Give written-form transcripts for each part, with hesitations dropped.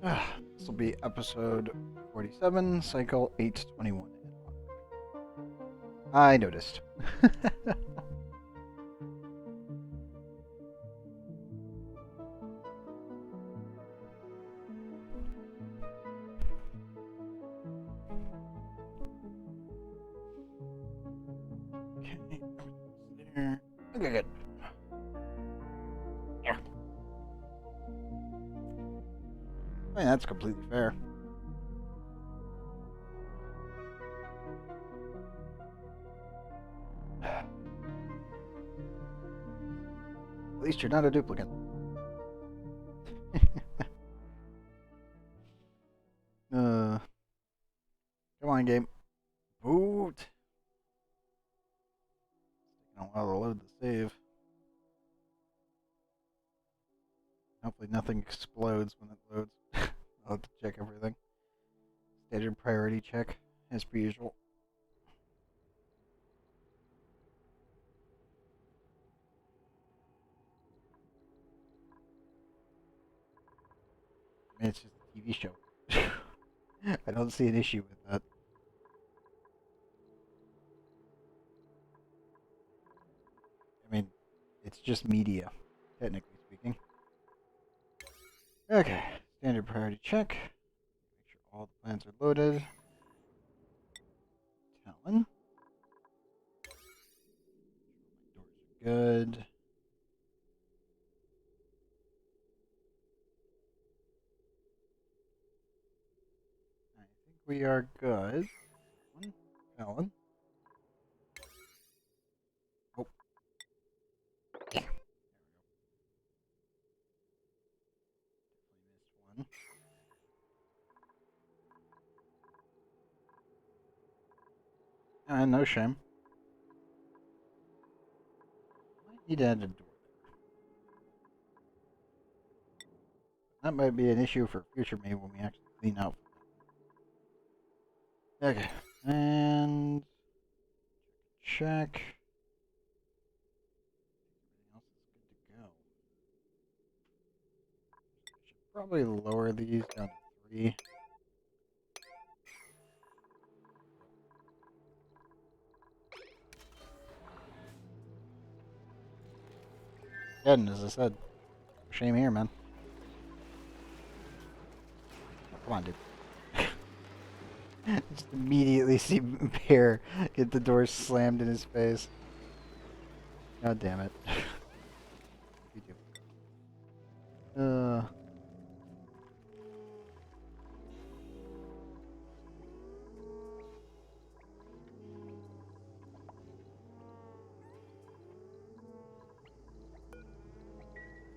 This will be episode 47, cycle 821. I noticed. Okay, there. Okay, good. Yeah. I mean, that's completely fair. At least you're not a duplicate. Come on, game. Boot. Taking a while to load the save. Hopefully nothing explodes when it loads. I'll have to check everything. Standard priority check, as per usual. I mean, it's just a TV show. I don't see an issue with that. I mean, it's just media, technically speaking. Okay, standard priority check. Make sure all the plans are loaded. Talon. Doors are good. I think we are good. One, Talon. Oh. There we go. Definitely missed one. No shame. Might need to add a door. That might be an issue for future me when we actually clean out. Okay, and check. Everything else is good to go. Should probably lower these down to 3. And as I said, shame here, man. Come on, dude. Just immediately see Bear get the door slammed in his face. God damn it. We do.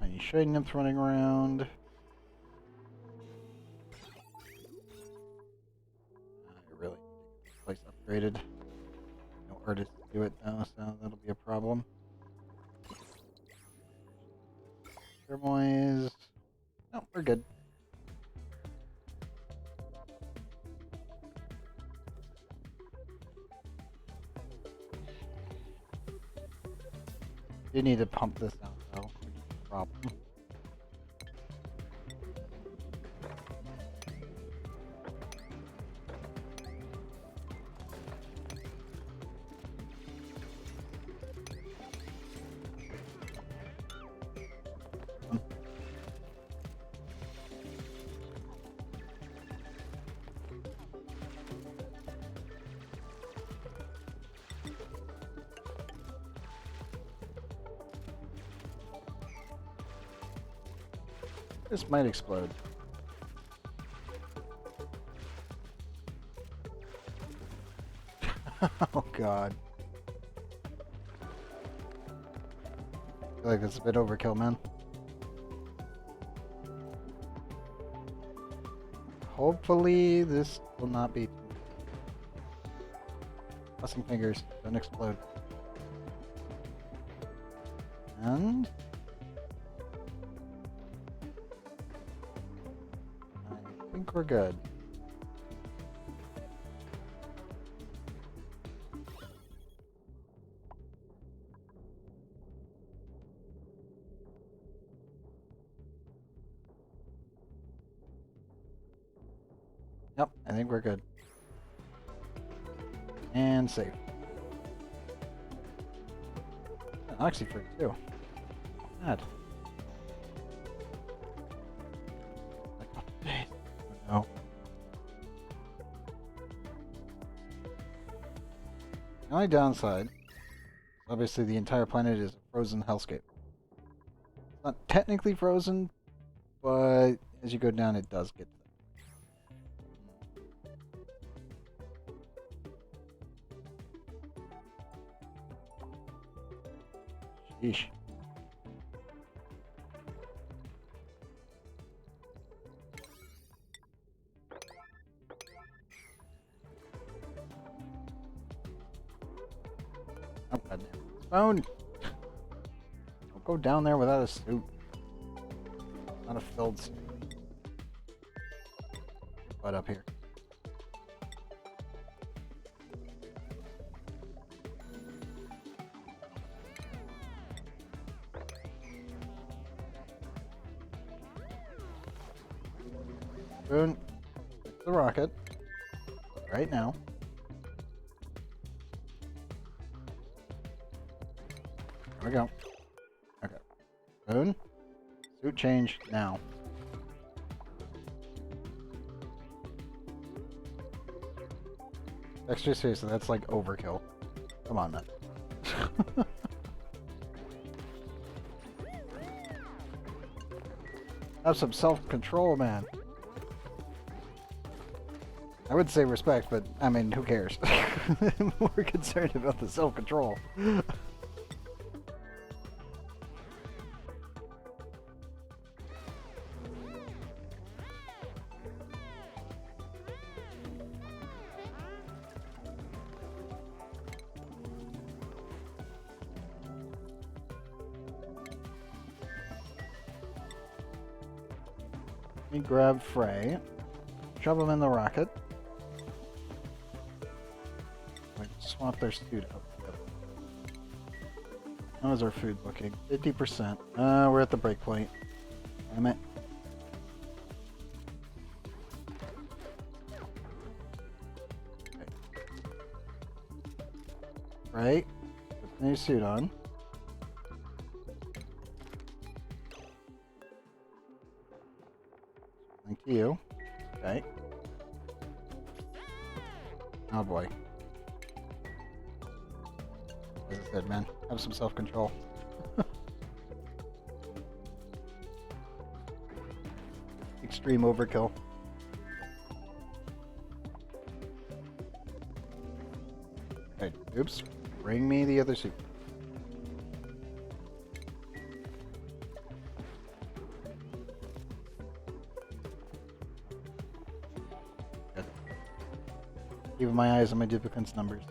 Tiny shade nymphs running around. I really need to get this place upgraded. No artists do it though, so that'll be a problem. Turmoils. No, we're good. Do need to pump this out though, which is a problem. This might explode. Oh god. I feel like that's a bit overkill, man. Hopefully this will not be. Crossing fingers, don't explode. And I think we're good. Yep, I think we're good. And save. Oxyford too. God. Like, oh, no. The only downside, obviously the entire planet is a frozen hellscape. It's not technically frozen, but as you go down it does get to that. Sheesh. Oh, goddamn. Spoon! Don't go down there without a suit. Not a filled suit. Get butt up here. Spoon, fix the rocket. Right now. There we go. Okay. Spoon. Suit change now. Extra seriously, that's like overkill. Come on, man. Have some self-control, man. I would say respect, but I mean, who cares? I'm more concerned about the self-control. Let me grab Frey, shove him in the rocket. Swap their suit up. How's our food looking? 50%. We're at the break point. Damn it. Okay. Right. Put the new suit on. Thank you. Okay. Oh boy. As I said, man, have some self-control. Extreme overkill. Okay, oops. Bring me the other suit. Good. Keeping my eyes on my duplicant's numbers.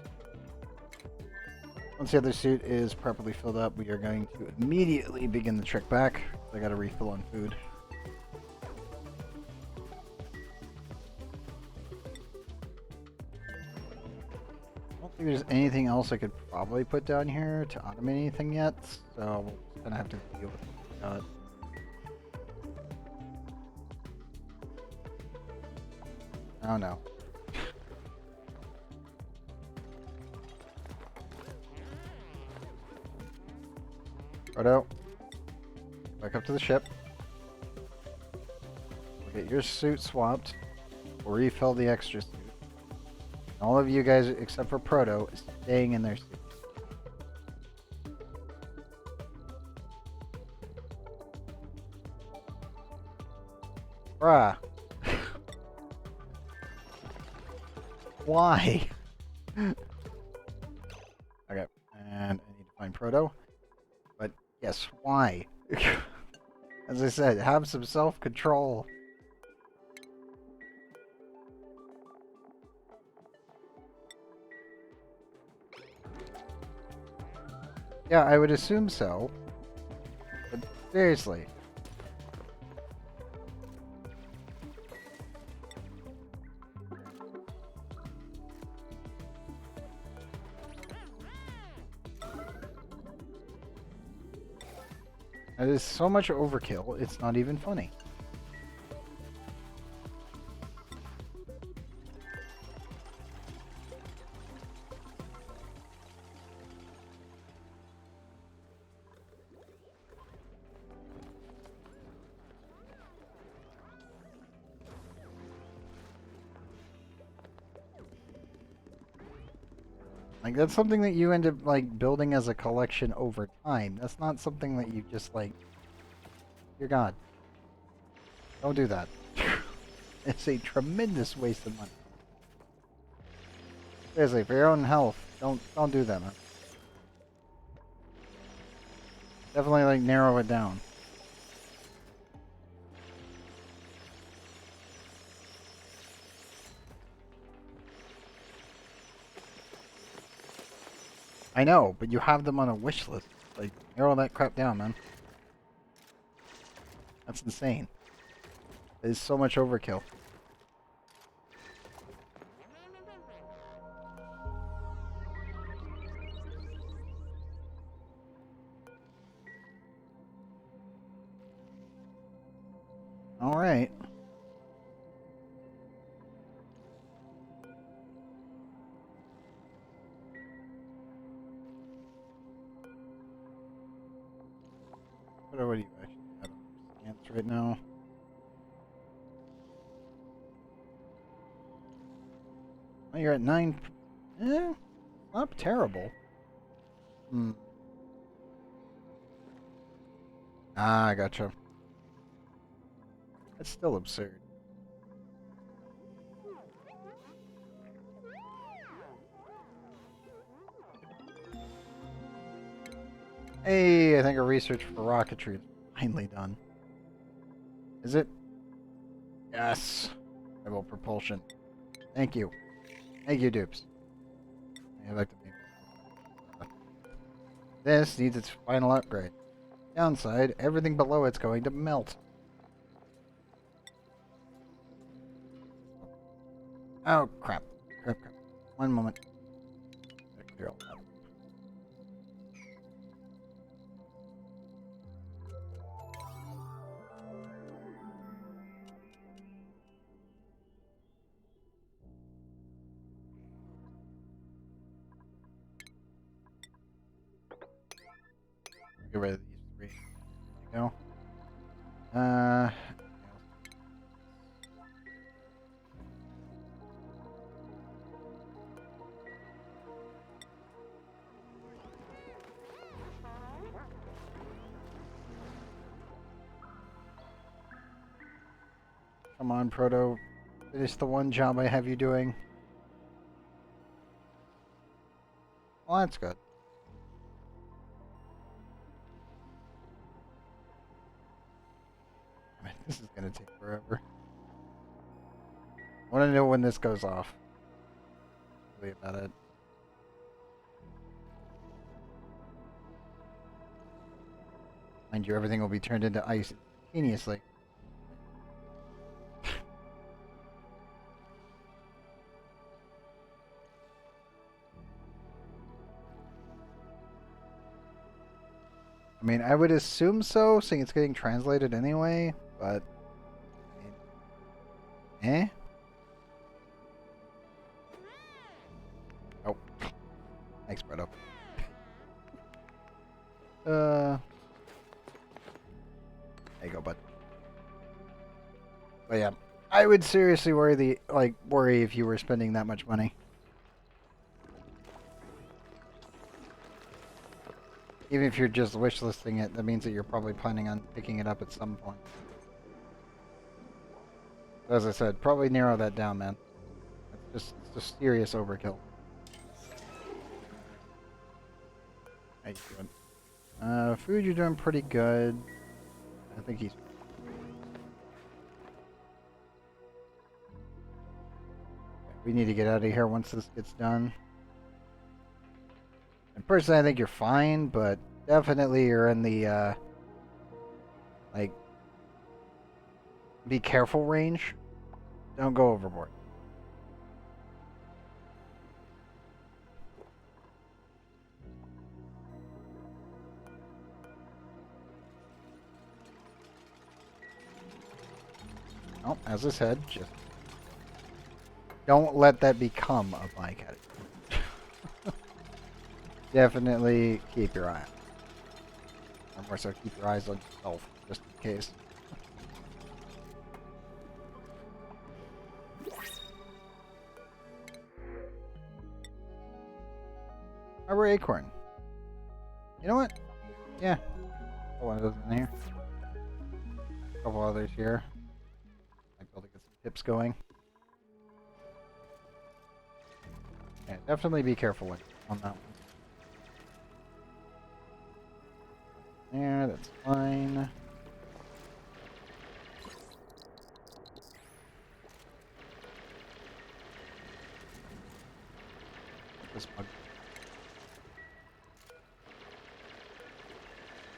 Once the other suit is properly filled up, we are going to immediately begin the trek back. I got a refill on food. I don't think there's anything else I could probably put down here to automate anything yet, so we're gonna have to deal with what we got. Oh no. Proto, back up to the ship. We'll get your suit swapped. We'll refill the extra suit. And all of you guys, except for Proto, is staying in their suits. Bruh. Why? Okay, and I need to find Proto. But yes, why? As I said, have some self-control. Yeah, I would assume so. But seriously. That is so much overkill, it's not even funny. Like, that's something that you end up, like, building as a collection over time. That's not something that you just, like... Dear God. Don't do that. It's a tremendous waste of money. Seriously, for your own health, don't do that, man. Definitely, like, narrow it down. I know, but you have them on a wish list. Like, narrow that crap down, man. That's insane. It is so much overkill. Alright. What do you actually have on your scans right now? Oh, you're at 9. Not terrible. Hmm. Ah, I gotcha. That's still absurd. Hey, I think our research for rocketry is finally done. Is it? Yes. Rebel propulsion. Thank you. Thank you, dupes. I like to be. This needs its final upgrade. Downside, everything below it's going to melt. Oh, crap. Crap. One moment. Gotta clear all that. Get rid of these 3. There you go. Come on, Proto. Finish the one job I have you doing. Well, that's good. I mean, this is gonna take forever. I want to know when this goes off. Really about it. Mind you, everything will be turned into ice instantaneously. I mean, I would assume so, seeing it's getting translated anyway, but... Eh? Oh. Thanks, Bredo. There you go, bud. But yeah, I would seriously worry if you were spending that much money. Even if you're just wishlisting it, that means that you're probably planning on picking it up at some point. As I said, probably narrow that down, man. It's just serious overkill. How you doing? Food, you're doing pretty good. I think he's... We need to get out of here once this gets done. And personally, I think you're fine, but definitely you're in the, like, be careful range. Don't go overboard. Oh, as I said, just don't let that become a bycatch. Definitely keep your eye on it. Or more so, keep your eyes on yourself, just in case. Rubber acorn. You know what? Yeah. Put one of those in here. A couple others here. Might be able to get some tips going. Yeah, definitely be careful on that one. There, that's fine. This bug.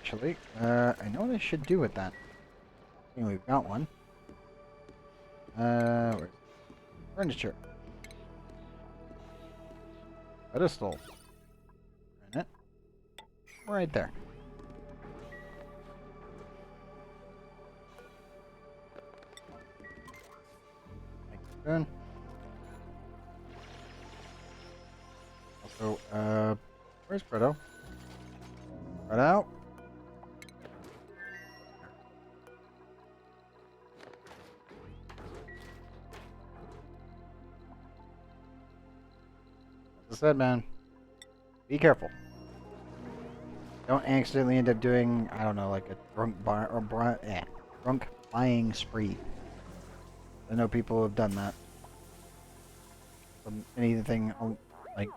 Actually, I know what I should do with that. I think we've got one. Where's furniture? Pedestal. Right there. Thank you, spoon. Also, where's Fredo? Fredo? As I said, man, be careful. Don't accidentally end up doing, I don't know, like a drunk buying spree. I know people have done that. Anything like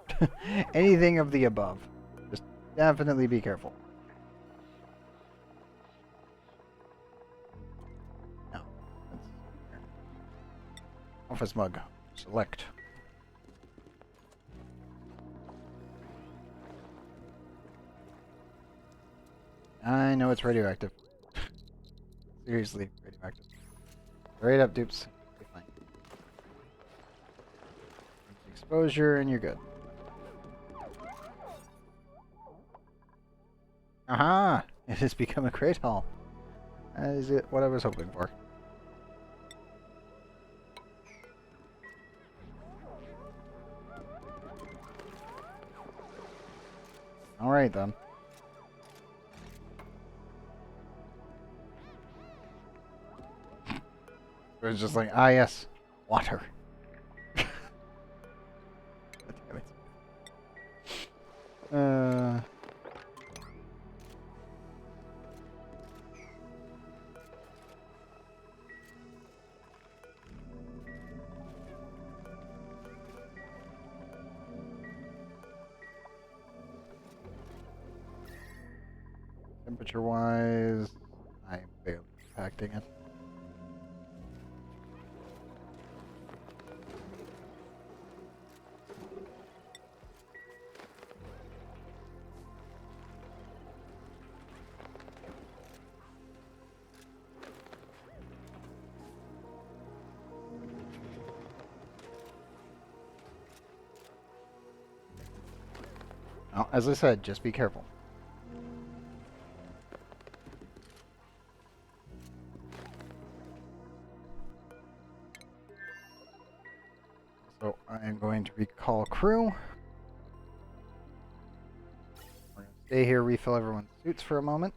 anything of the above. Just definitely be careful. No. Office mug. Select. I know it's radioactive. Seriously, radioactive. Right up, dupes. Okay, fine. Exposure, and you're good. Aha! It has become a crate haul. That is it. What I was hoping for. All right then. It was just like, ah, yes, water. Temperature-wise, I'm barely impacting it. Now, as I said, just be careful. So I am going to recall crew. We're going to stay here, refill everyone's suits for a moment.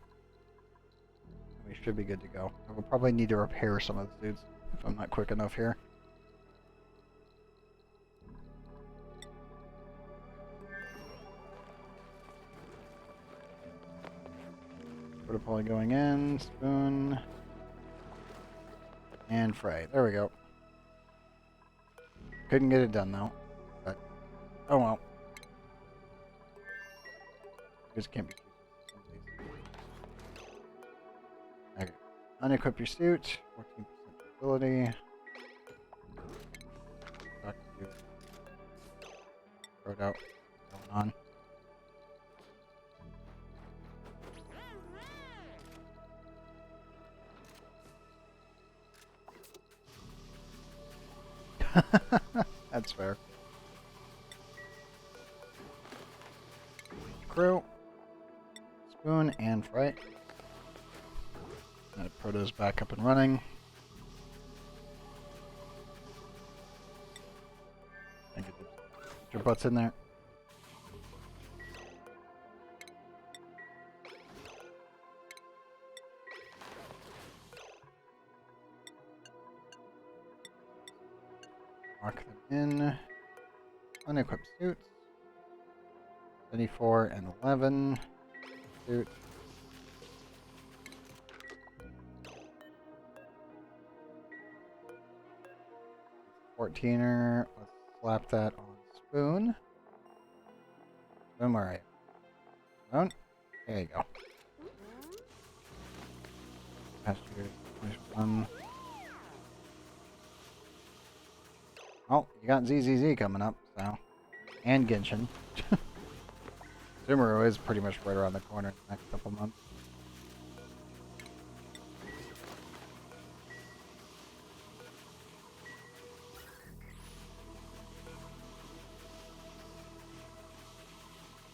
We should be good to go. I will probably need to repair some of the suits if I'm not quick enough here. Protopole going in, spoon, and fry. There we go. Couldn't get it done though, but oh well. Just can't be. Okay. Unequip your suit. 14% ability. Throw it out. What's going on? That's fair. Crew. Spoon and fry. That proto's back up and running. Get your butts in there. Lock them in. Unequip suits. 74 and 11. Shoot. 14er. Let's slap that on Spoon. Spoon, where are you? Spoon? There you go. Passengers, there's one. Oh, you got ZZZ coming up, so. And Genshin. Sumeru is pretty much right around the corner in the next couple months.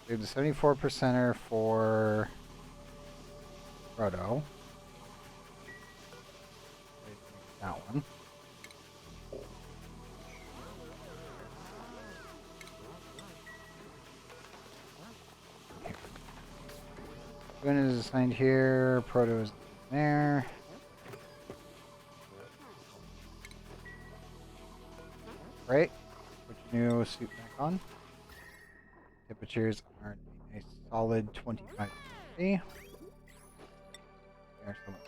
Do the 74%er for Proto. That one. Spoon is assigned here. Proto is there. Great. Put your new suit back on. Temperatures are a solid 25 degrees. There's so much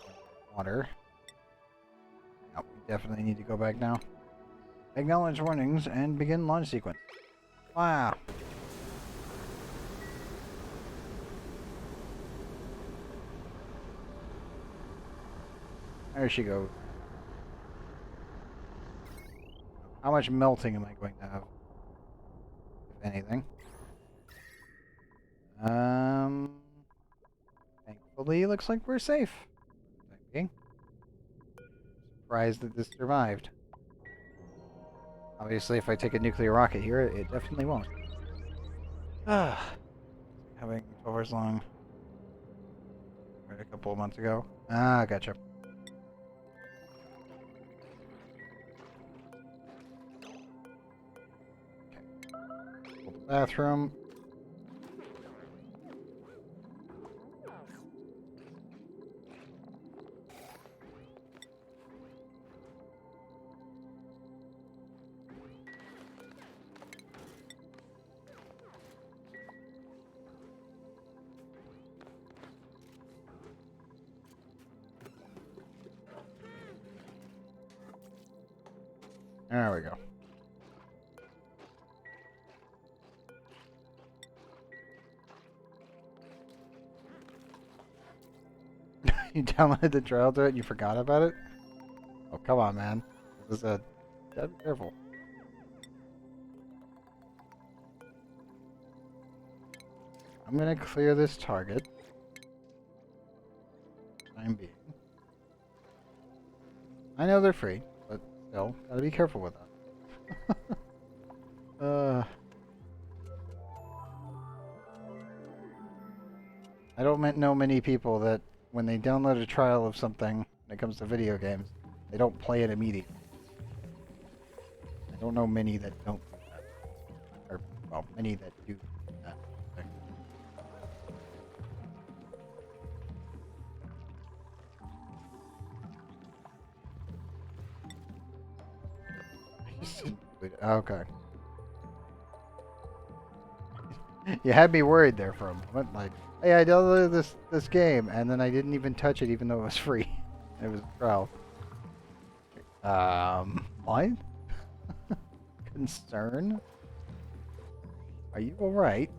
water. No, we definitely need to go back now. Acknowledge warnings and begin launch sequence. Wow. There she goes. How much melting am I going to have? If anything. Thankfully, looks like we're safe. Surprised that this survived. Obviously, if I take a nuclear rocket here, it definitely won't. Having 12 hours long. Right, a couple of months ago. Ah, gotcha. Okay. Bathroom. There we go. You downloaded the trail to it and you forgot about it? Oh, come on, man. This is a... Gotta be careful. I'm gonna clear this target. Time being. I know they're free, but still, gotta be careful with that. I don't know many people that when they download a trial of something when it comes to video games, they don't play it immediately. I don't know many that don't do that. Or, well, many that do that. Okay. You had me worried there for a moment, like, hey, I downloaded this game, and then I didn't even touch it even though it was free. It was a trial. What? Concern? Are you alright?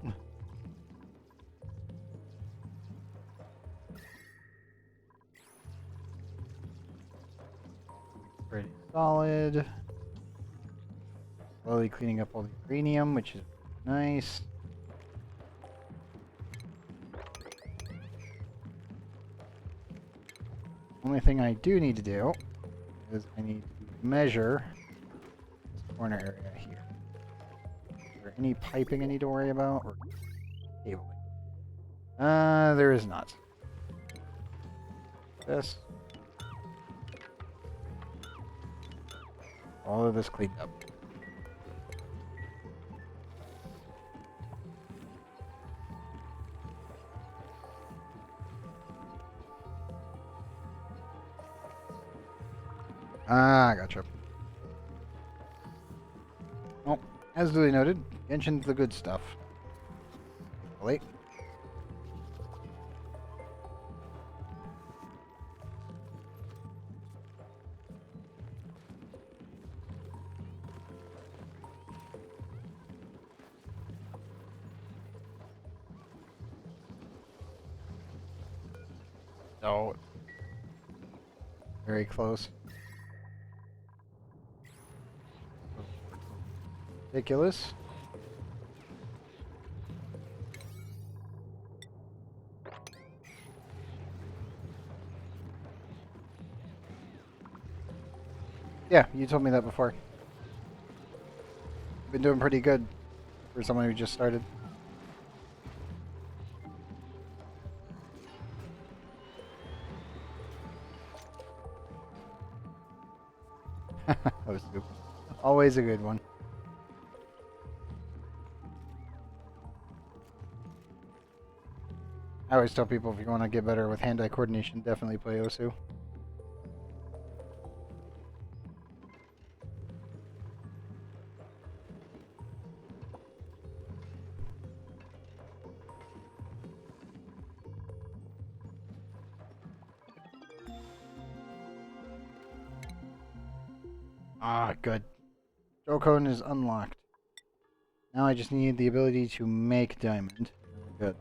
Pretty solid. Slowly cleaning up all the uranium, which is nice. Only thing I do need to do is I need to measure this corner area here. Is there any piping I need to worry about or cabling? There is not. This. All of this cleaned up. Ah, gotcha. Oh, as duly noted, Genshin's the good stuff. Hopefully. No. Very close. Ridiculous. Yeah, you told me that before. Been doing pretty good for someone who just started. That was stupid. Always a good one. I always tell people if you want to get better with hand-eye coordination, definitely play Osu. Ah, good. Code is unlocked. Now I just need the ability to make diamond. Good.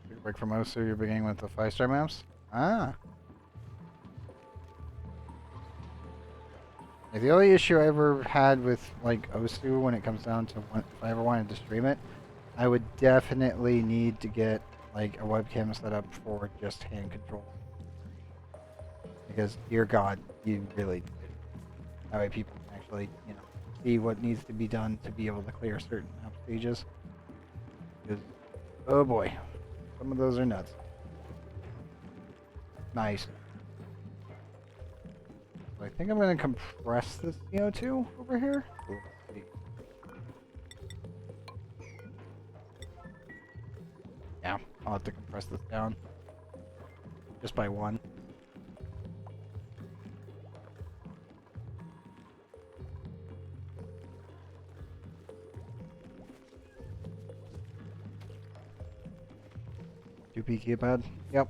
Good work from Osu. You're beginning with the 5-star maps? Ah. Yeah, the only issue I ever had with like Osu when it comes down to if I ever wanted to stream it, I would definitely need to get like a webcam set up for just hand control. Because, dear God, you really need it. That way people can actually, you know, see what needs to be done to be able to clear certain map stages. Because, oh boy, some of those are nuts. Nice. So I think I'm going to compress this CO2 over here. Yeah, I'll have to compress this down. Just by 1. P keypad? Yep.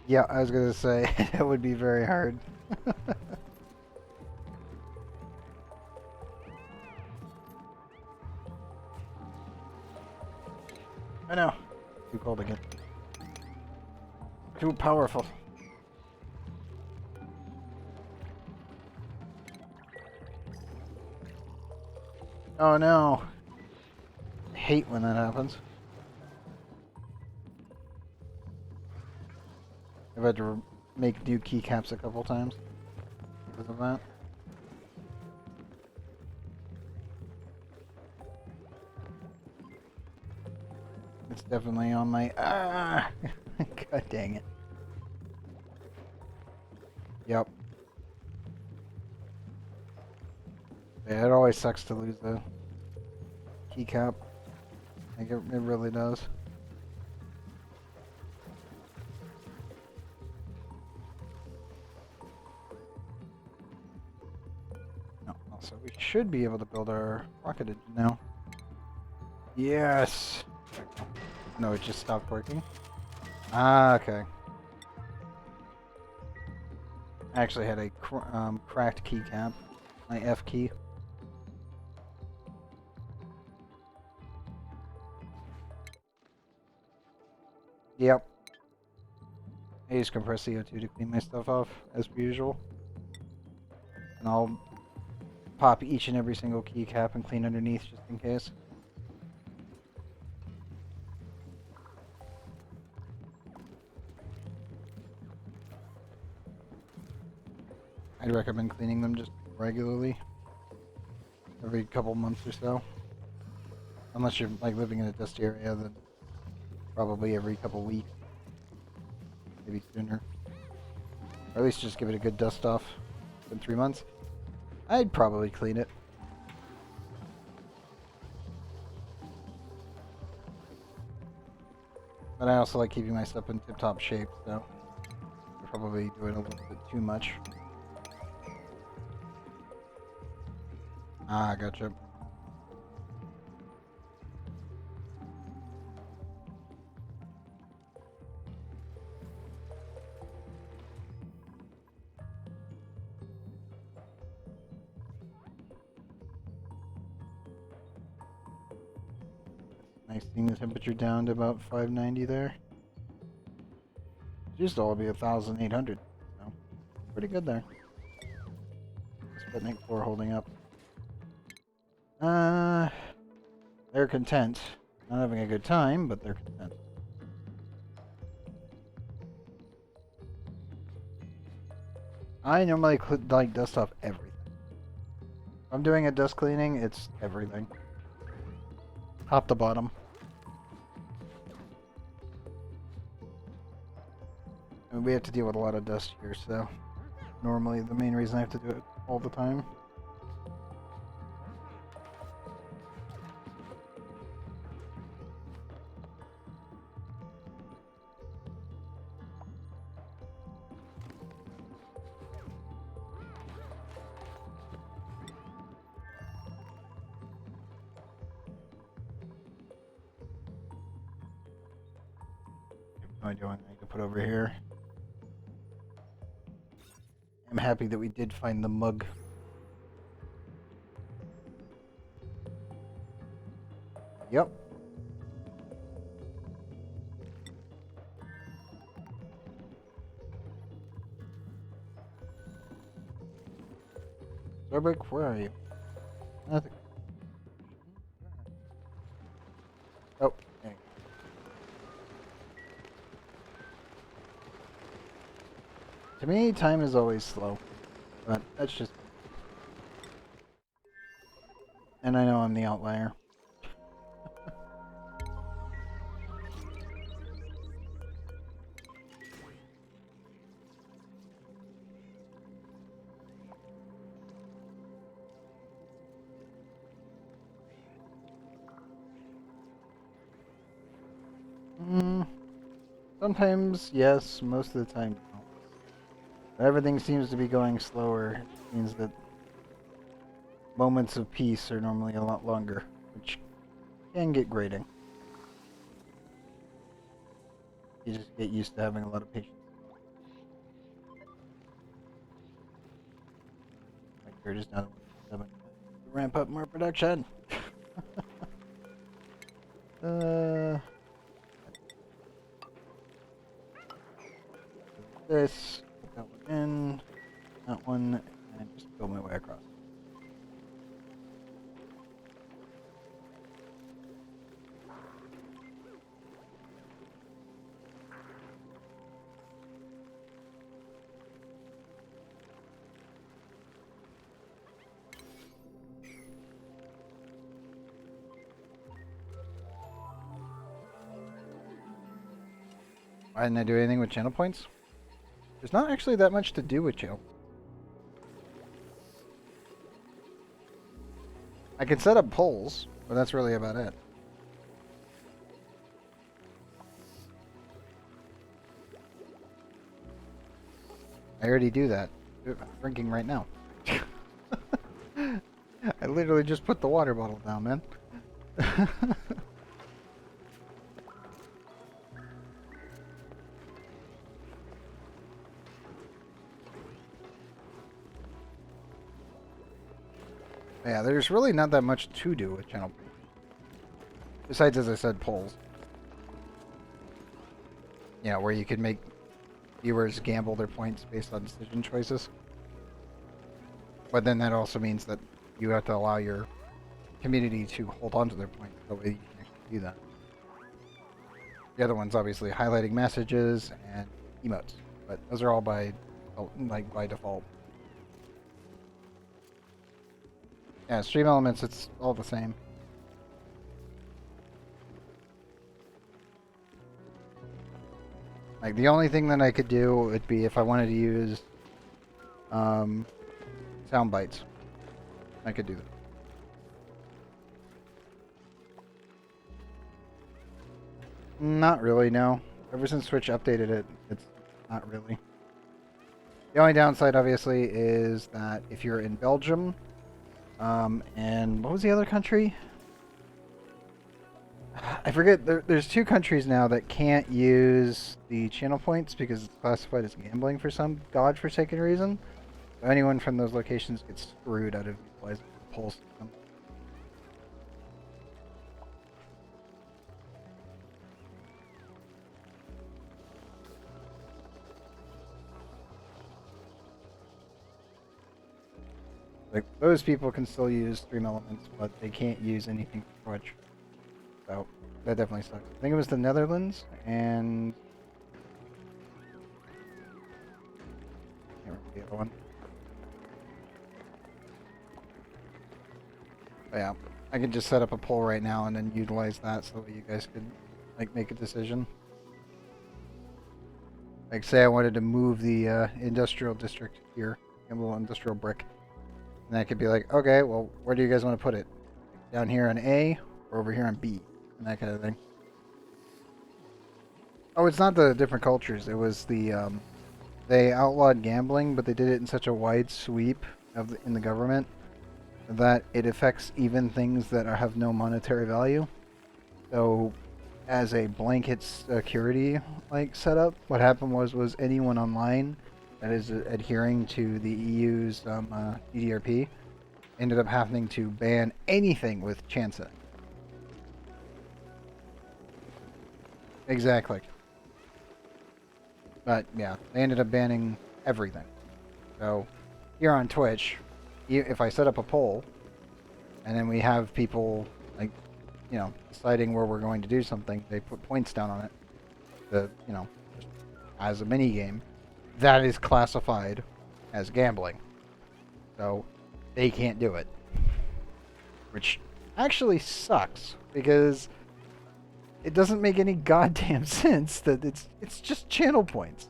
Yeah, I was gonna say, it would be very hard. I know. Too cold again. Too powerful. Oh no. I hate when that happens. I've had to make new keycaps a couple times because of that. It's definitely on my... Ah! God dang it. Yep. Yeah, it always sucks to lose the keycap. Like, it really does. No, also, we should be able to build our rocket engine now. Yes! No, it just stopped working. Ah, okay. I actually had a cracked keycap. My F key. Yep. I use compressed CO2 to clean my stuff off, as per usual. And I'll pop each and every single keycap and clean underneath just in case. I'd recommend cleaning them just regularly. Every couple months or so. Unless you're like living in a dusty area, then probably every couple weeks. Maybe sooner. Or at least just give it a good dust off in 3 months. I'd probably clean it. But I also like keeping my stuff in tip-top shape, so I'm probably doing a little bit too much. Ah, gotcha. Nice seeing the temperature down to about 590 there. It used to all be 1,800, so pretty good there. Sputnik 4 holding up. They're content. Not having a good time, but they're content. I normally like dust off everything. If I'm doing a dust cleaning, it's everything. Top to bottom. I mean, we have to deal with a lot of dust here, so normally the main reason I have to do it all the time. No idea what I need to put over here. I'm happy that we did find the mug. Yep. Starbuck, where are you? Nothing. Oh, there you go. To me, time is always slow. But that's just... And I know I'm the outlier. Sometimes, yes. Most of the time, no. But everything seems to be going slower. It means that moments of peace are normally a lot longer, which can get grating. You just get used to having a lot of patience. Like you're just now to ramp up more production. This, put that one in, that one, and just go my way across. Why didn't I do anything with channel points? There's not actually that much to do with channel. I can set up polls, but that's really about it. I already do that. I'm drinking right now. I literally just put the water bottle down, man. Yeah, there's really not that much to do with channel. Besides, as I said, polls. You know, where you can make viewers gamble their points based on decision choices. But then that also means that you have to allow your community to hold on to their points the way you can actually do that. The other one's obviously highlighting messages and emotes, but those are all by default. Yeah, stream elements, it's all the same. Like the only thing that I could do would be if I wanted to use sound bites. I could do that. Not really, no. Ever since Switch updated it, it's not really. The only downside, obviously, is that if you're in Belgium, and what was the other country? I forget. There's two countries now that can't use the channel points because it's classified as gambling for some godforsaken reason. So anyone from those locations gets screwed out of utilizing the poll system. Like, those people can still use Stream Elements, but they can't use anything from Twitch. So that definitely sucks. I think it was the Netherlands and I can't remember the other one. But yeah, I could just set up a poll right now and then utilize that so that you guys could like make a decision. Like, say I wanted to move the industrial district here, a little industrial brick, and I could be like, okay, well, where do you guys want to put it? Down here on A or over here on B, and that kind of thing. Oh, it's not the different cultures. It was the they outlawed gambling, but they did it in such a wide sweep in the government that it affects even things that have no monetary value. So, as a blanket security like setup, what happened was anyone online that is adhering to the EU's DDRP ended up having to ban anything with chance setting. Exactly. But yeah, they ended up banning everything. So here on Twitch, if I set up a poll, and then we have people like, you know, deciding where we're going to do something, they put points down on it, you know, as a mini game, that is classified as gambling. So they can't do it, which actually sucks because it doesn't make any goddamn sense that it's just channel points.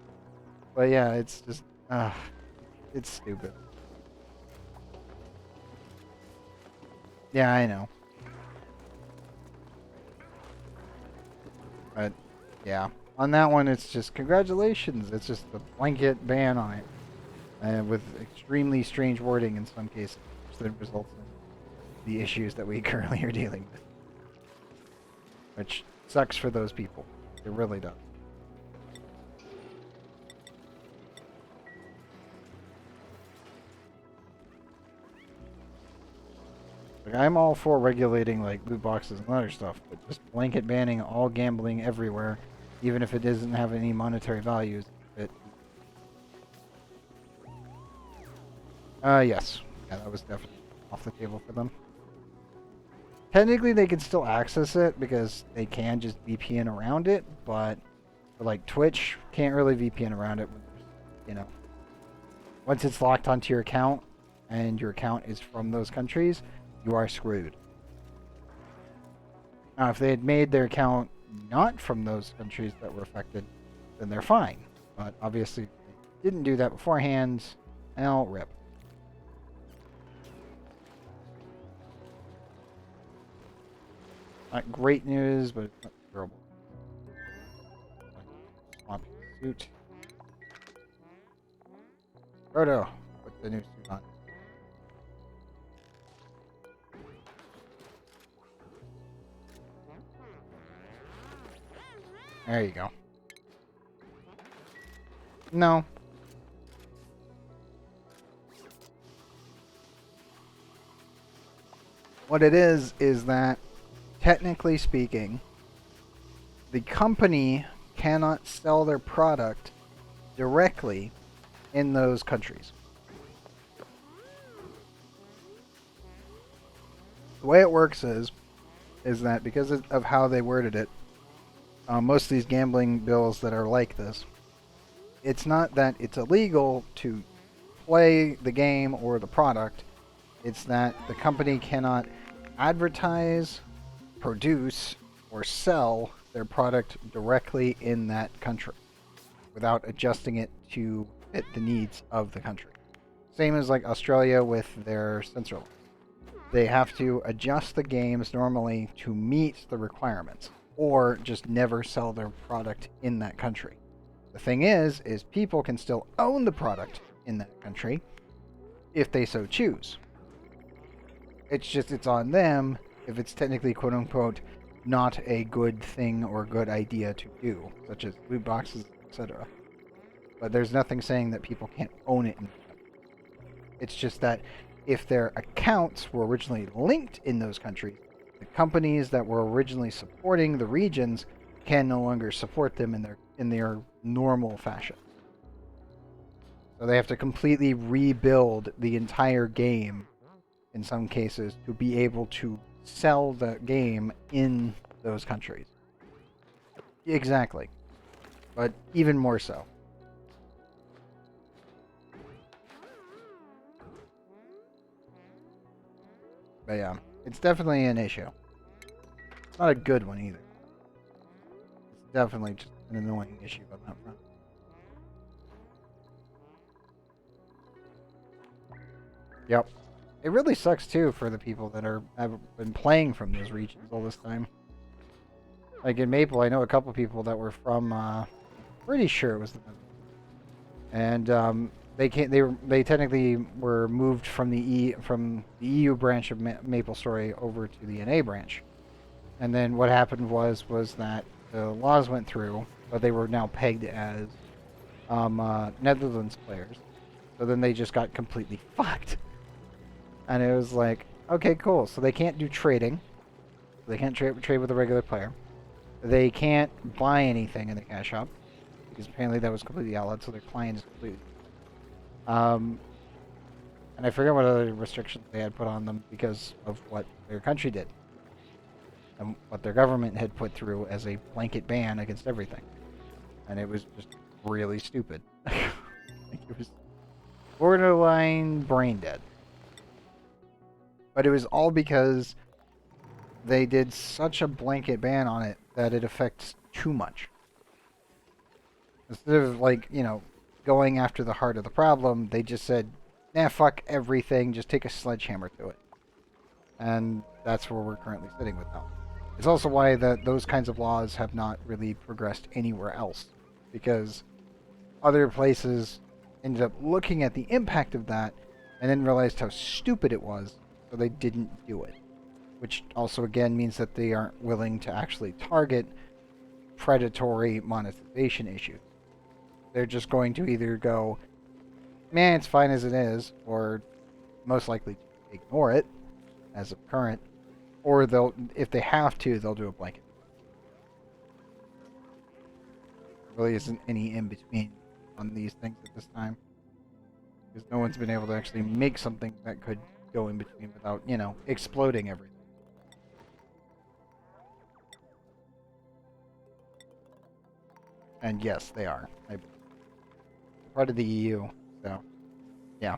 But yeah, it's just it's stupid. Yeah, I know. But yeah, on that one, it's just congratulations. It's just a blanket ban on it, with extremely strange wording in some cases, that results in the issues that we currently are dealing with, which sucks for those people. It really does. Like, I'm all for regulating like loot boxes and other stuff, but just blanket banning all gambling everywhere, even if it doesn't have any monetary values. Yes. Yeah, that was definitely off the table for them. Technically, they can still access it because they can just VPN around it, but for like Twitch, can't really VPN around it. You know, once it's locked onto your account and your account is from those countries, you are screwed. Now, if they had made their account not from those countries that were affected, then they're fine. But obviously, they didn't do that beforehand. Now, rip. Not great news, but it's not terrible. Swamp suit. Proto, put the new suit on. There you go. No. What it is that, technically speaking, the company cannot sell their product directly in those countries. The way it works is that because of how they worded it, most of these gambling bills that are like this, it's not that it's illegal to play the game or the product, it's that the company cannot advertise, produce, or sell their product directly in that country without adjusting it to fit the needs of the country. Same as like Australia with their censor laws. They have to adjust the games normally to meet the requirements, or just never sell their product in that country. The thing is people can still own the product in that country if they so choose. It's on them if it's technically quote unquote not a good thing or good idea to do, such as loot boxes, etc. But there's nothing saying that people can't own it. It's just that if their accounts were originally linked in those countries, the companies that were originally supporting the regions can no longer support them in their normal fashion. So they have to completely rebuild the entire game in some cases to be able to sell the game in those countries. Exactly. But even more so. But yeah, it's definitely an issue. It's not a good one either. It's definitely just an annoying issue on that front. Yep. It really sucks too for the people that have been playing from those regions all this time. Like in Maple, I know a couple people that were from, pretty sure it was the and they technically were moved from the EU branch of Maple Story over to the NA branch. And then what happened was that the laws went through, but they were now pegged as Netherlands players. So then they just got completely fucked. And it was like, okay, cool. So they can't do trading. They can't trade with a regular player. They can't buy anything in the cash shop because apparently that was completely outlawed. So their client is completely. And I forget what other restrictions they had put on them because of what their country did and what their government had put through as a blanket ban against everything. And it was just really stupid. Like it was borderline brain dead. But it was all because they did such a blanket ban on it that it affects too much. Instead of, like, you know, going after the heart of the problem, they just said, nah, fuck everything, just take a sledgehammer to it. And that's where we're currently sitting with now. It's also why those kinds of laws have not really progressed anywhere else. Because other places ended up looking at the impact of that and then realized how stupid it was, so they didn't do it. Which also, again, means that they aren't willing to actually target predatory monetization issues. They're just going to either go, man, it's fine as it is, or most likely ignore it as of current, or they'll, if they have to, they'll do a blanket. There really isn't any in between on these things at this time, because no one's been able to actually make something that could go in between without, you know, exploding everything. And yes, they are. Part of the EU, so yeah.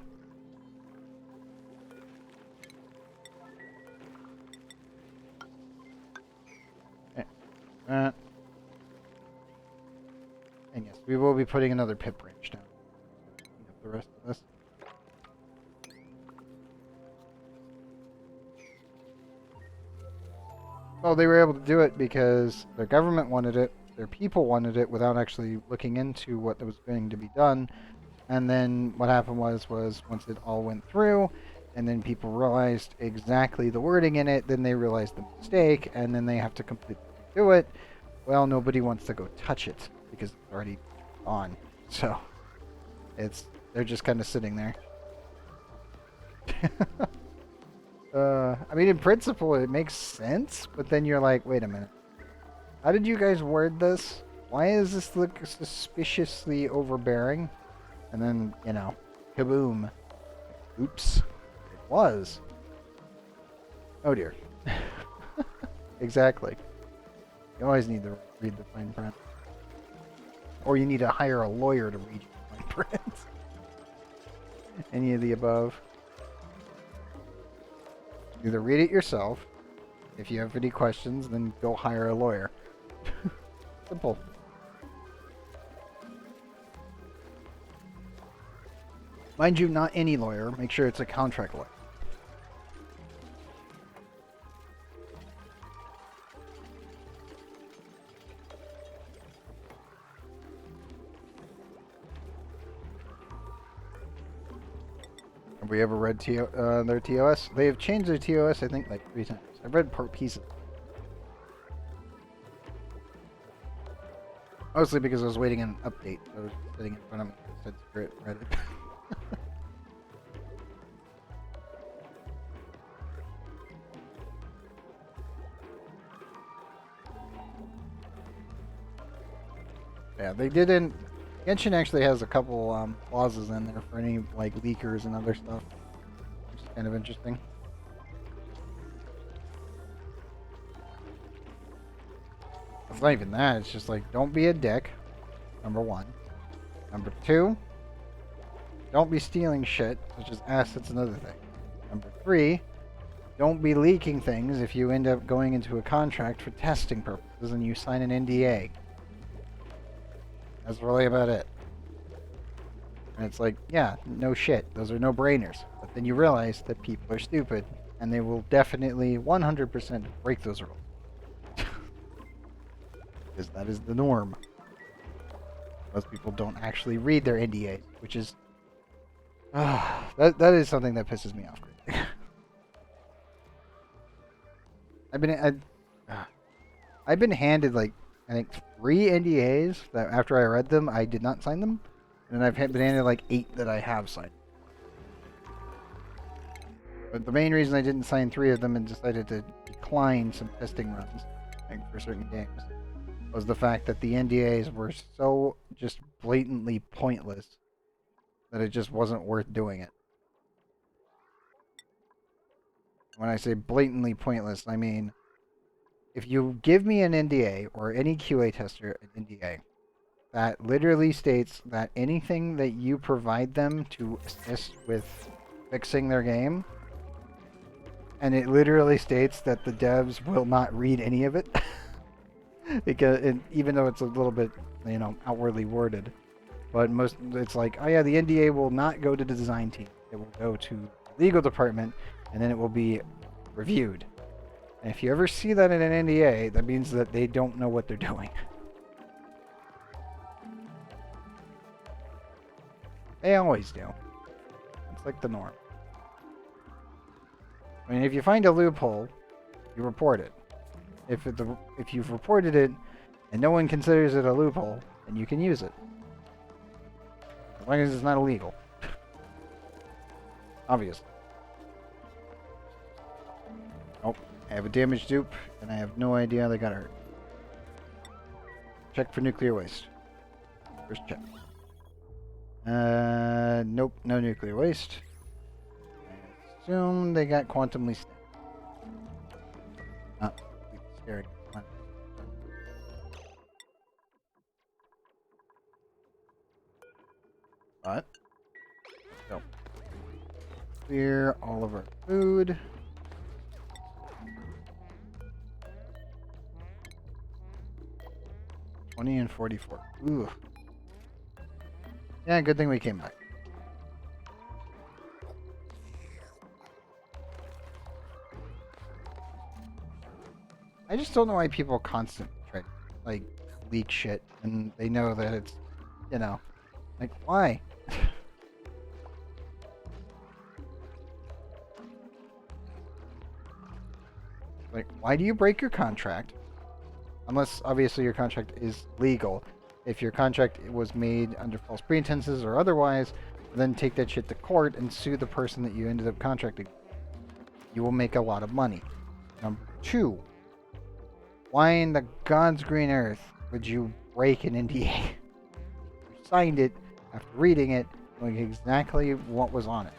And yes, we will be putting another pit branch down. Clean up the rest of this. Well, they were able to do it because their government wanted it, their people wanted it, without actually looking into what was going to be done. And then what happened was once it all went through, and then people realized exactly the wording in it, then they realized the mistake, and then they have to completely do it. Well, nobody wants to go touch it because it's already on. So they're just kind of sitting there. I mean, in principle, it makes sense, but then you're like, wait a minute. How did you guys word this? Why does this look suspiciously overbearing? And then, you know, kaboom. Oops. It was. Oh dear. Exactly. You always need to read the fine print. Or you need to hire a lawyer to read the fine print. Any of the above. Either read it yourself. If you have any questions, then go hire a lawyer. Simple. Mind you, not any lawyer. Make sure it's a contract lawyer. we ever read their TOS? They have changed their TOS, I think, like 3 times. I've read pieces. Mostly because I was waiting an update. I was sitting in front of me and said screw it, read it. Yeah, they didn't. Genshin actually has a couple clauses in there for any like leakers and other stuff, which is kind of interesting. It's not even that. It's just like, don't be a dick. Number 1. Number 2, don't be stealing shit, such as assets and other things. Number 3, don't be leaking things if you end up going into a contract for testing purposes and you sign an NDA. That's really about it. And it's like, yeah, no shit. Those are no-brainers. But then you realize that people are stupid, and they will definitely 100% break those rules. Because that is the norm. Most people don't actually read their NDA, which is... that is something that pisses me off. I've been handed, like, I think 3 NDAs that after I read them, I did not sign them. And then I've been handed like 8 that I have signed. But the main reason I didn't sign 3 of them and decided to decline some testing runs, like for certain games, was the fact that the NDAs were so just blatantly pointless that it just wasn't worth doing it. When I say blatantly pointless, I mean, if you give me an NDA, or any QA tester an NDA, that literally states that anything that you provide them to assist with fixing their game, and it literally states that the devs will not read any of it, because even though it's a little bit, you know, outwardly worded, but it's like, oh yeah, the NDA will not go to the design team. It will go to the legal department, and then it will be reviewed. And if you ever see that in an NDA, that means that they don't know what they're doing. They always do. It's like the norm. I mean, if you find a loophole, you report it. If you've reported it and no one considers it a loophole, then you can use it. As long as it's not illegal. Obviously. Oh, I have a damaged dupe, and I have no idea how they got hurt. Check for nuclear waste. First check. Nope, no nuclear waste. I assume they got quantumly stabbed. Not scared. But, so, clear all of our food. $20 and $44. Ooh. Yeah, good thing we came back. I just don't know why people constantly try to, like, leak shit, and they know that it's, you know, like, why? Like, why do you break your contract? Unless, obviously, your contract is legal. If your contract was made under false pretenses or otherwise, then take that shit to court and sue the person that you ended up contracting. You will make a lot of money. Number 2, why in the God's green earth would you break an NDA? You signed it after reading it, knowing exactly what was on it.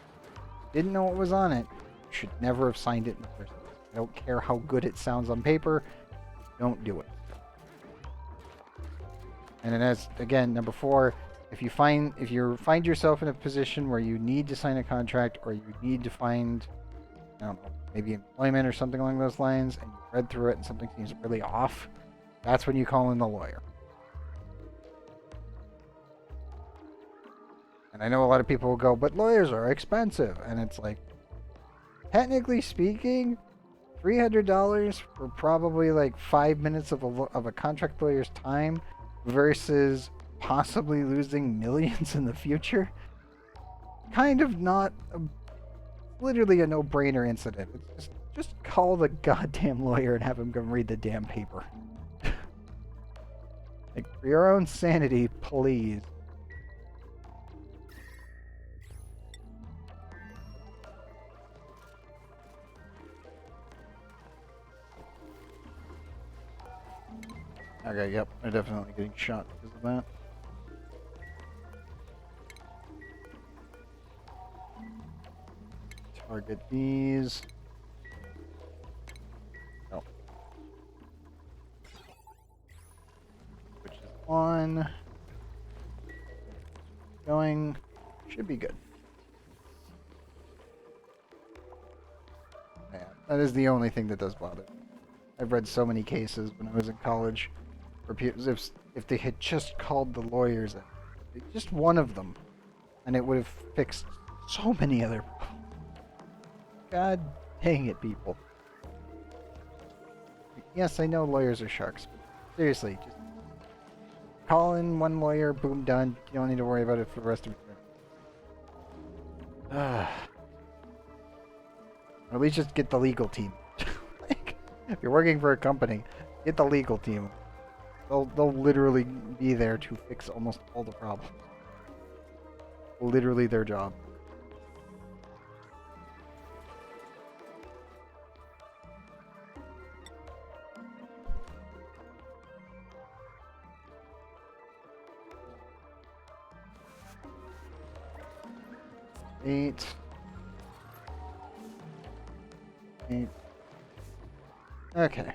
Didn't know what was on it, you should never have signed it in the first place. I don't care how good it sounds on paper, don't do it. And then as, again, number 4, if you find yourself in a position where you need to sign a contract, or you need to find, I don't know, maybe employment or something along those lines, and you read through it and something seems really off, that's when you call in the lawyer. And I know a lot of people will go, but lawyers are expensive. And it's like, technically speaking, $300 for probably like 5 minutes of a contract lawyer's time versus possibly losing millions in the future, kind of not literally a no-brainer incident. It's just call the goddamn lawyer and have him come read the damn paper. Like, for your own sanity, please. Okay, yep, they're definitely getting shot because of that. Target these. Oh. Which is on. Going. Should be good. Yeah, that is the only thing that does bother me. I've read so many cases when I was in college where people, if they had just called the lawyers in, just one of them, and it would have fixed so many other problems. God dang it, people. Yes, I know lawyers are sharks, but seriously, just call in one lawyer, boom, done. You don't need to worry about it for the rest of your life. Or at least just get the legal team. Like, if you're working for a company, get the legal team. They'll literally be there to fix almost all the problems. Literally their job. Eight. Okay.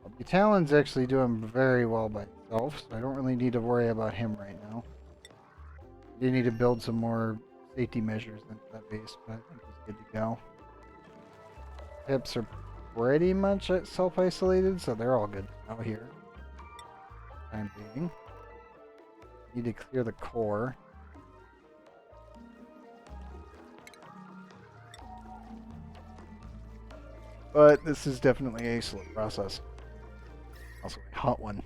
Well, Butalion's actually doing very well by himself, so I don't really need to worry about him right now. I do need to build some more safety measures into that base, but I think he's good to go. Hips are pretty much self-isolated, so they're all good out here. Time being. Need to clear the core. But this is definitely a slow process. Also a hot one.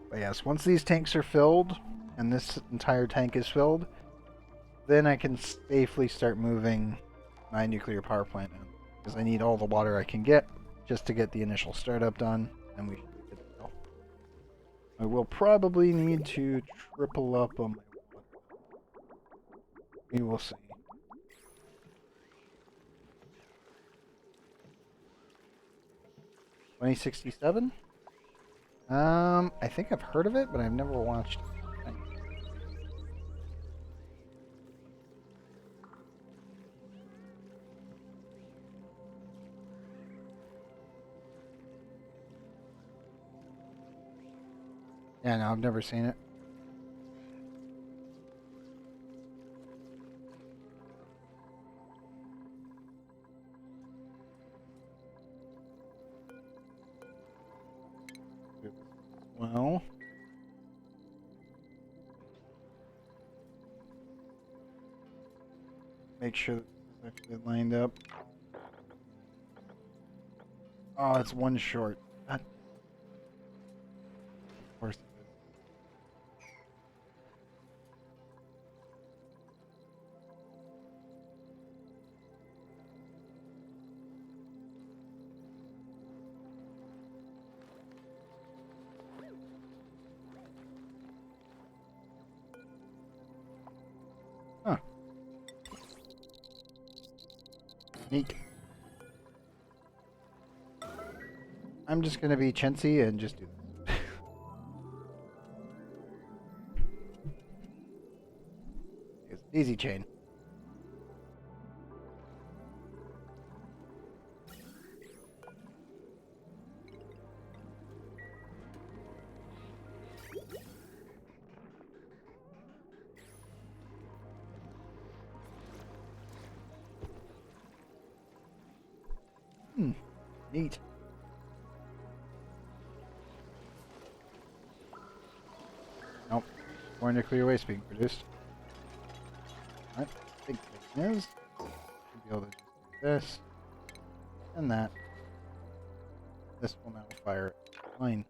But yes, once these tanks are filled, and this entire tank is filled, then I can safely start moving my nuclear power plant in. Because I need all the water I can get just to get the initial startup done, and we should be good to go. I will probably need to triple up on my water. We will see. $2067? I think I've heard of it, but I've never watched it. Yeah, no, I've never seen it. Well, make sure that this is actually lined up. Oh, it's one short. God. Of course it is. Huh. Neat. I'm just gonna be chintzy and just do this. It's easy chain. Neat. Nope. More nuclear waste being produced. Alright. Big thing is, should be able to just do this and that. This will now fire fine.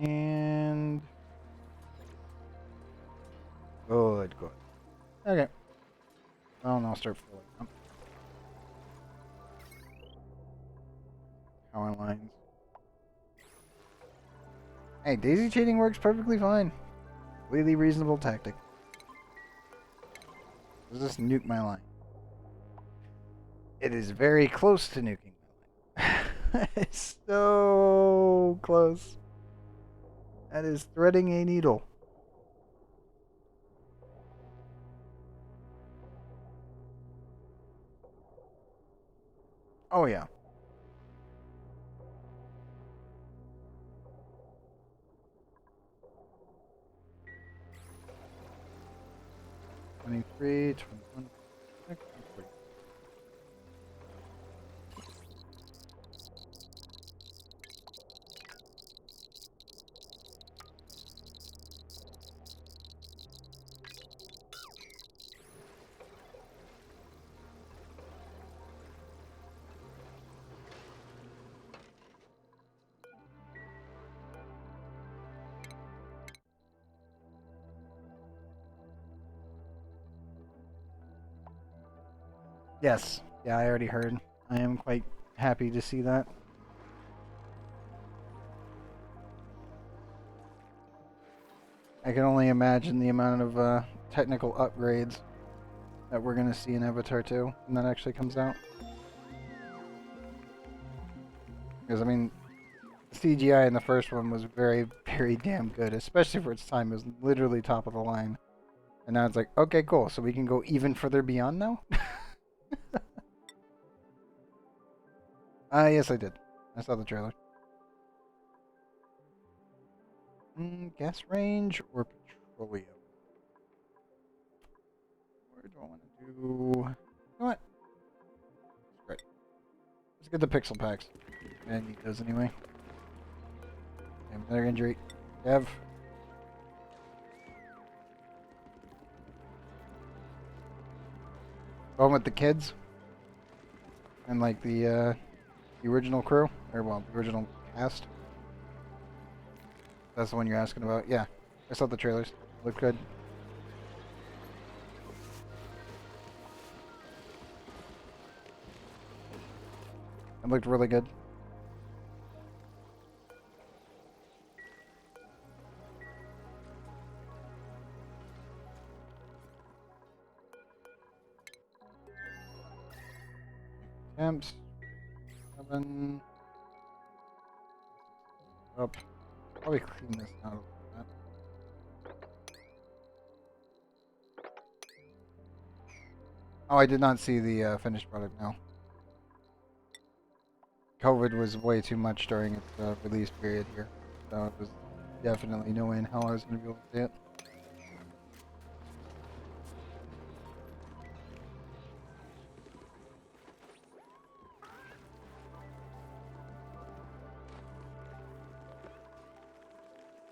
And good, good. Okay. Well, and I'll start filling up. Power lines. Hey, daisy chaining works perfectly fine. Completely reasonable tactic. Does this nuke my line? It is very close to nuking my line. It's so close. That is threading a needle. Oh yeah. $23, $21, $40. Yes. Yeah, I already heard. I am quite happy to see that. I can only imagine the amount of technical upgrades that we're going to see in Avatar 2 when that actually comes out. Because, I mean, CGI in the first one was very, very damn good, especially for its time. It was literally top of the line. And now it's like, okay, cool. So we can go even further beyond now? Yes, I did. I saw the trailer. Gas range or petroleum? Where do I want to do? You know what? Great. Let's get the pixel packs. I need those anyway. Another injury. Dev. Going with the kids. And like the original crew. Or well, the original cast. That's the one you're asking about? Yeah. I saw the trailers. Looked good. It looked really good. Temps. 7. Up. Probably clean this out a little bit. Oh, I did not see the finished product now. COVID was way too much during its release period here. So it was definitely no way in hell I was going to be able to see it.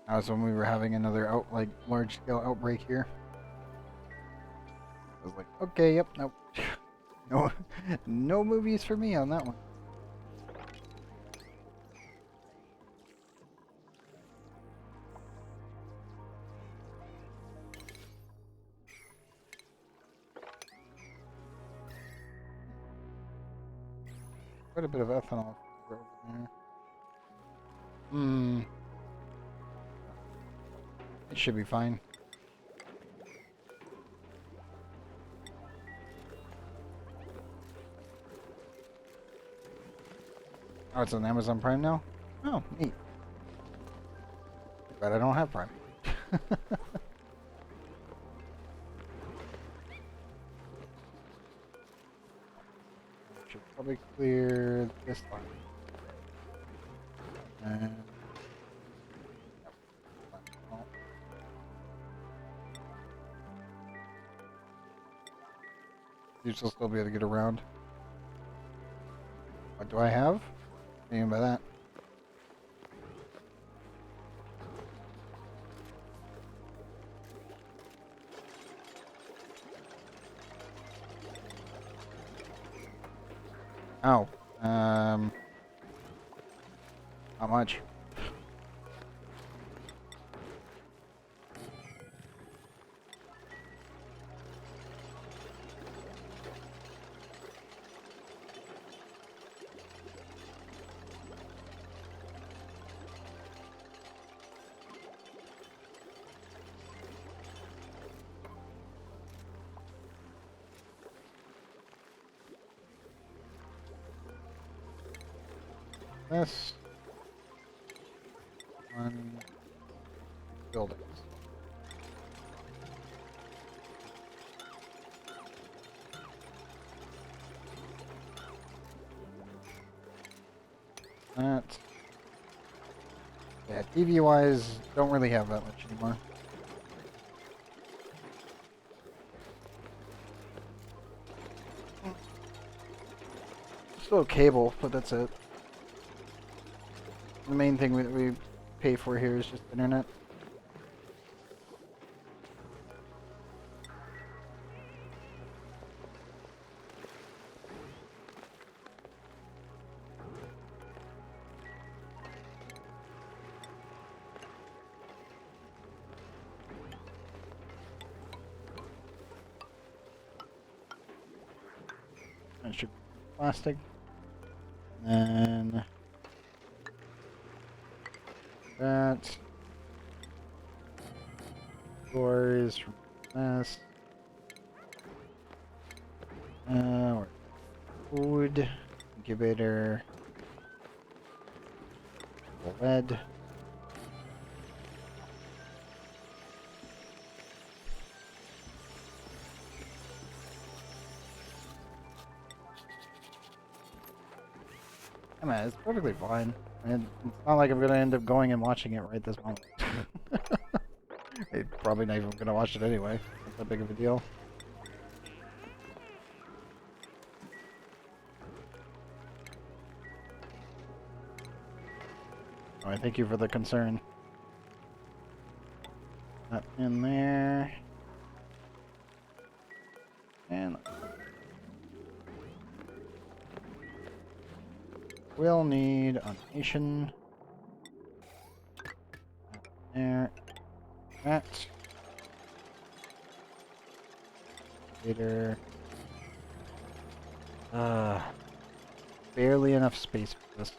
That was when we were having another large scale outbreak here. I was like, okay, yep, nope. No, no movies for me on that one. Quite a bit of ethanol over there. It should be fine. Oh, it's on Amazon Prime now? Oh, neat. But I don't have Prime. Should probably clear this line. And you should still be able to get around. What do I have? What do you mean by that? Oh, how much? this. One buildings. That. Yeah, TV wise, don't really have that much anymore. Still cable, but that's it. The main thing we pay for here is just internet. That should be plastic. And then that. Doors from this. Food. Incubator. Lead. I mean, it's perfectly fine. And it's not like I'm gonna end up going and watching it right this moment. I'm probably not even gonna watch it anyway. Not that big of a deal. Oh, I thank you for the concern. Not in there. And we'll need automation. There. That. Later. Barely enough space for this.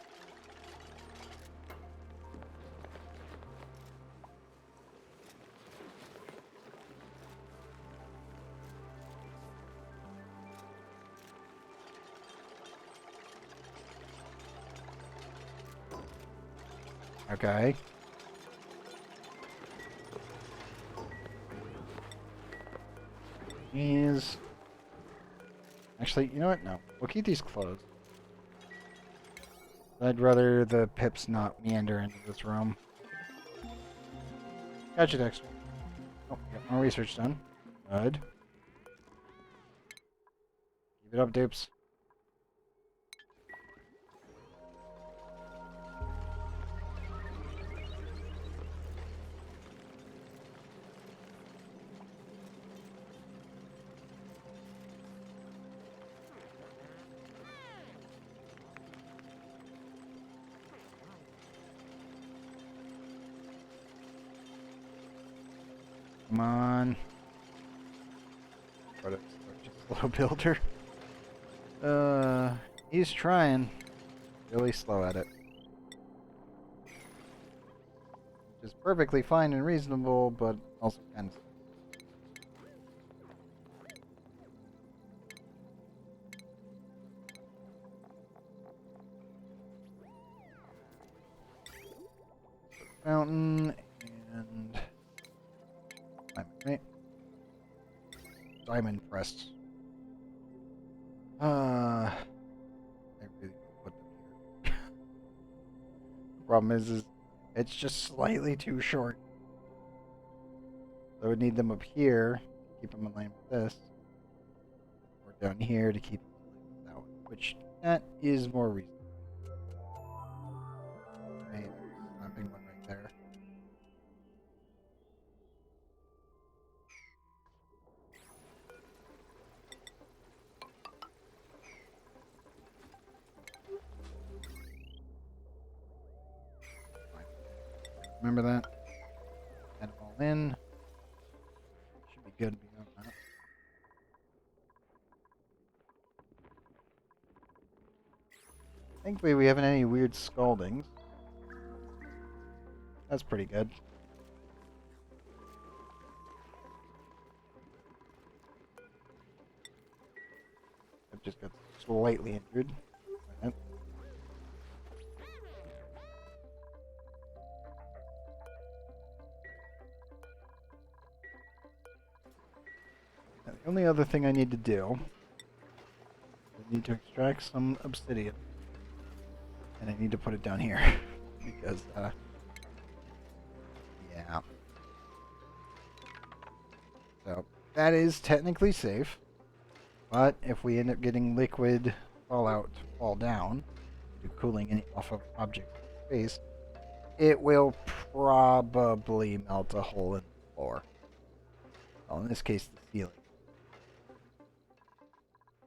Okay. These. Actually, you know what? No. We'll keep these closed. I'd rather the pips not meander into this room. Gotcha, Dexter. Oh, got more research done. Good. Keep it up, dupes. Come on. What a slow builder. He's trying. Really slow at it. Which is perfectly fine and reasonable, but also kind of... Fountain and... Right? Diamond press. I really put them here. The problem is it's just slightly too short. So I would need them up here to keep them in line with this. Or down here to keep them in line with that one. Which, that is more reasonable. Maybe snapping one right there. Remember that? Add them all in. Should be good beyond that. Thankfully we haven't any weird scaldings. That's pretty good. I've just got slightly injured. Right. The only other thing I need to do, I need to extract some obsidian. And I need to put it down here. Because, yeah. So, that is technically safe. But if we end up getting liquid fallout to fall down, cooling any off of object space, it will probably melt a hole in the floor. Well, in this case, the ceiling.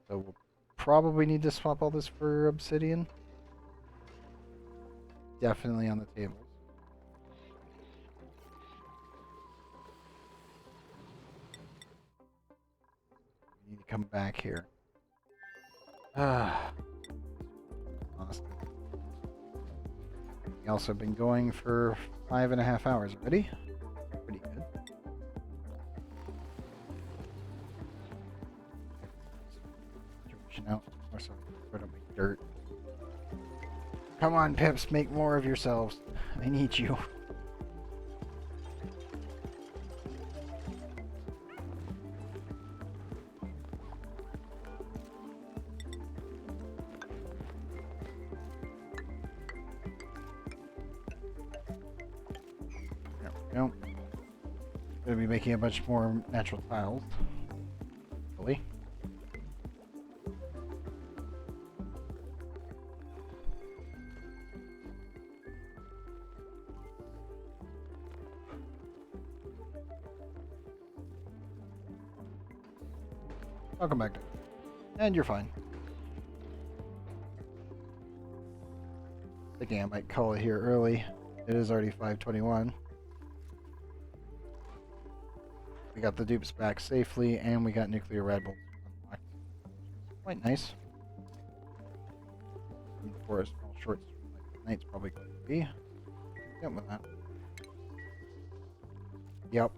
So we'll probably need to swap all this for obsidian. Definitely on the tables. We need to come back here. Awesome. We also been going for 5.5 hours already. Pretty good. Out. Or sorry, put up my dirt. Come on, Pips, make more of yourselves. I need you. There we go. Gonna be making a bunch more natural tiles. Hopefully. I'll come back to it. And you're fine. Thinking I might call it here early. It is already 5:21. We got the dupes back safely, and we got nuclear rad bolts unlocked. Quite nice. And for a small short stream like tonight's probably going to be. Yep, with that. Yep.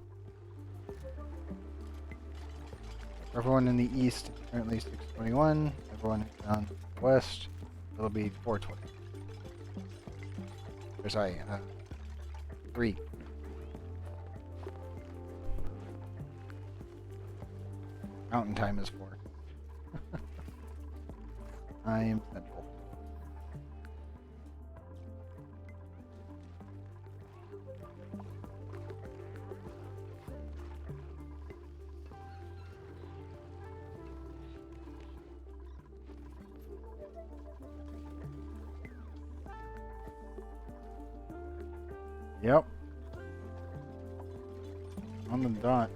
Everyone in the east is currently 621. Everyone down the west, it'll be 420. Or sorry, 3. Mountain time is 4. I am central. Yep. On the dot.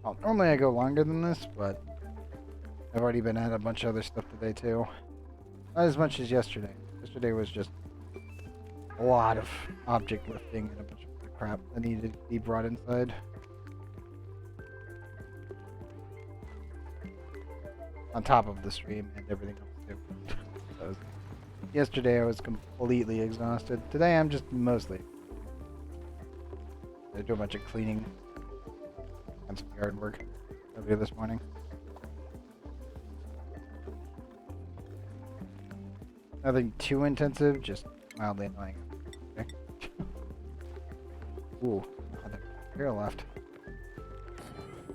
Well, normally I go longer than this, but I've already been at a bunch of other stuff today too. Not as much as yesterday. Yesterday was just a lot of object lifting and a bunch of other crap that needed to be brought inside. On top of the stream and everything else too. So yesterday I was completely exhausted. Today I'm just mostly. I do a bunch of cleaning and some yard work earlier this morning. Nothing too intensive, just mildly annoying. Okay. Ooh, here left.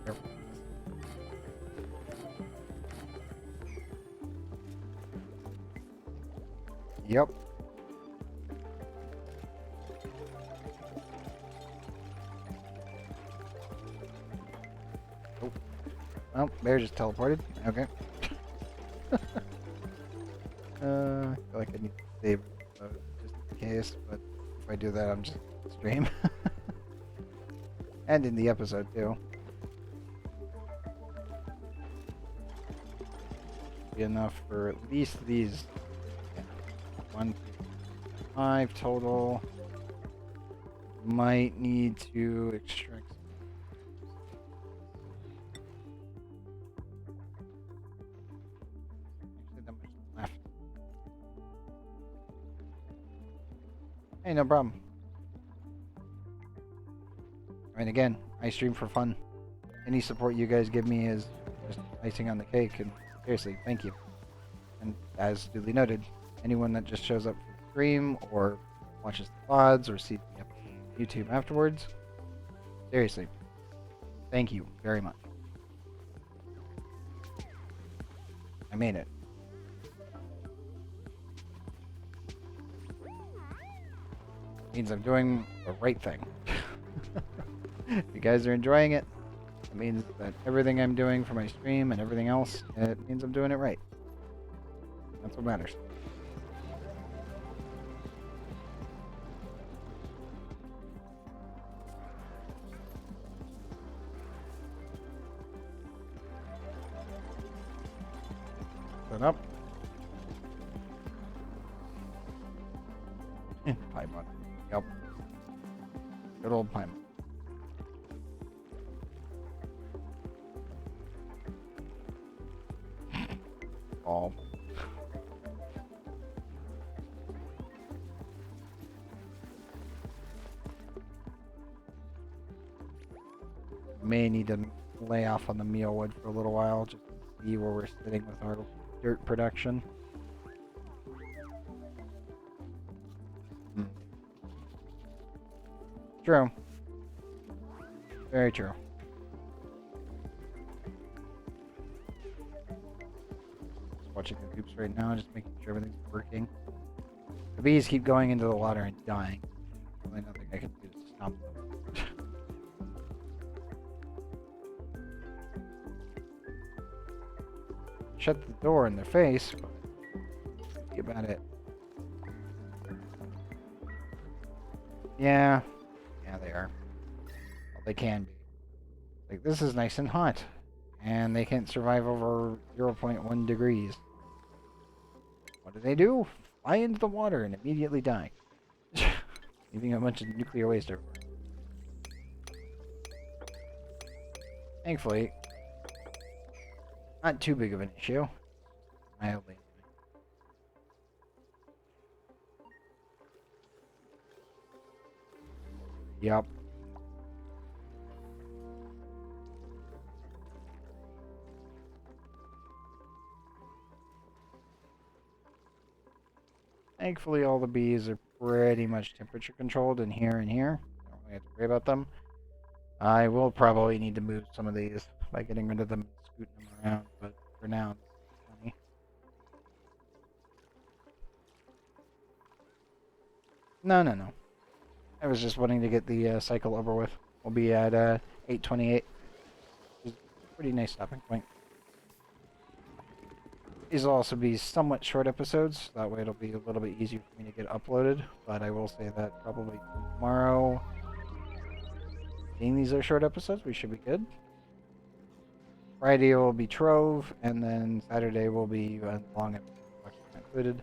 Careful. Yep. Oh. Oh, bear just teleported. Okay. I feel like I need to save just in case, but if I do that, I'm just stream. And in the episode too. Be enough for at least these. 1, 5 total. Might need to extract. Actually, that much left. Hey, no problem. I mean, again, I stream for fun. Any support you guys give me is just icing on the cake, and seriously, thank you. And as duly noted, anyone that just shows up for the stream or watches the VODs or sees the episode on YouTube afterwards. Seriously, thank you very much. I made it. Means I'm doing the right thing. If you guys are enjoying it, it means that everything I'm doing for my stream and everything else, it means I'm doing it right. That's what matters. Set up. Pie bun. Yep. Good old pie bun. All. May need to lay off on the mealwood for a little while just to see where we're sitting with our dirt production. True. Very true. Just watching the coops right now, just making sure everything's working. The bees keep going into the water and dying. There's nothing I can do to stop them. Shut the door in their face, but that's about it. Yeah. Yeah, they are. Well, they can be. Like, this is nice and hot. And they can't survive over 0.1 degrees. What do? Fly into the water and immediately die. Leaving a bunch of nuclear waste everywhere. Thankfully, not too big of an issue. Mildly. Yup. Thankfully, all the bees are pretty much temperature controlled in here and here. Don't really have to worry about them. I will probably need to move some of these by getting rid of them and scooting them around, but for now, this is plenty. No. I was just wanting to get the cycle over with. We'll be at 8:28, which is a pretty nice stopping point. These will also be somewhat short episodes, that way it'll be a little bit easier for me to get uploaded, but I will say that probably tomorrow, being these are short episodes, we should be good. Friday will be Trove, and then Saturday will be long episodes included,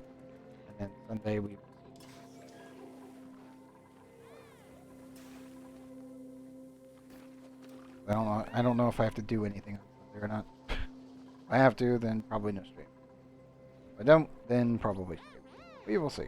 and then Sunday we will see. I don't know if I have to do anything on Sunday or not. If I have to, then probably no stream. If I don't, then probably stream. We will see.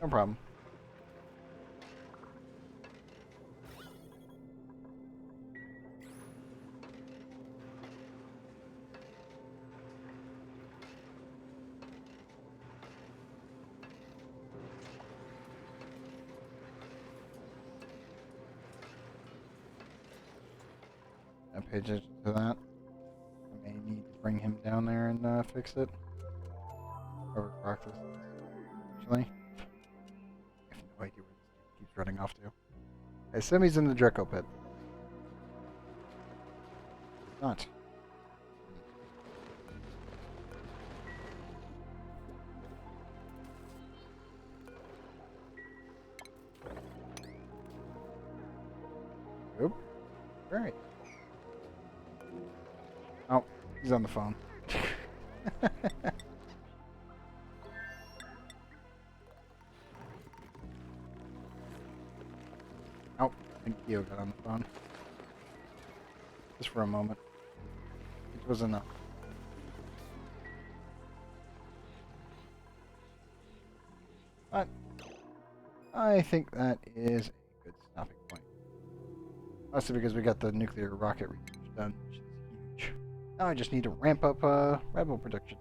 No problem. I pay attention to that. I may need to bring him down there and fix it. Over practice. Actually. I have no idea where this dude keeps running off to. I assume he's in the Draco pit. Not. Oop. Alright. Oh, he's on the phone. Oh, I think Kyo got on the phone. Just for a moment. It was enough. But I think that is a good stopping point. Mostly because we got the nuclear rocket research done, which is huge. Now I just need to ramp up rebel production.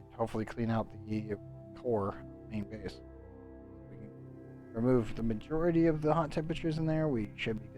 And hopefully clean out the core main base. We can remove the majority of the hot temperatures in there. We should be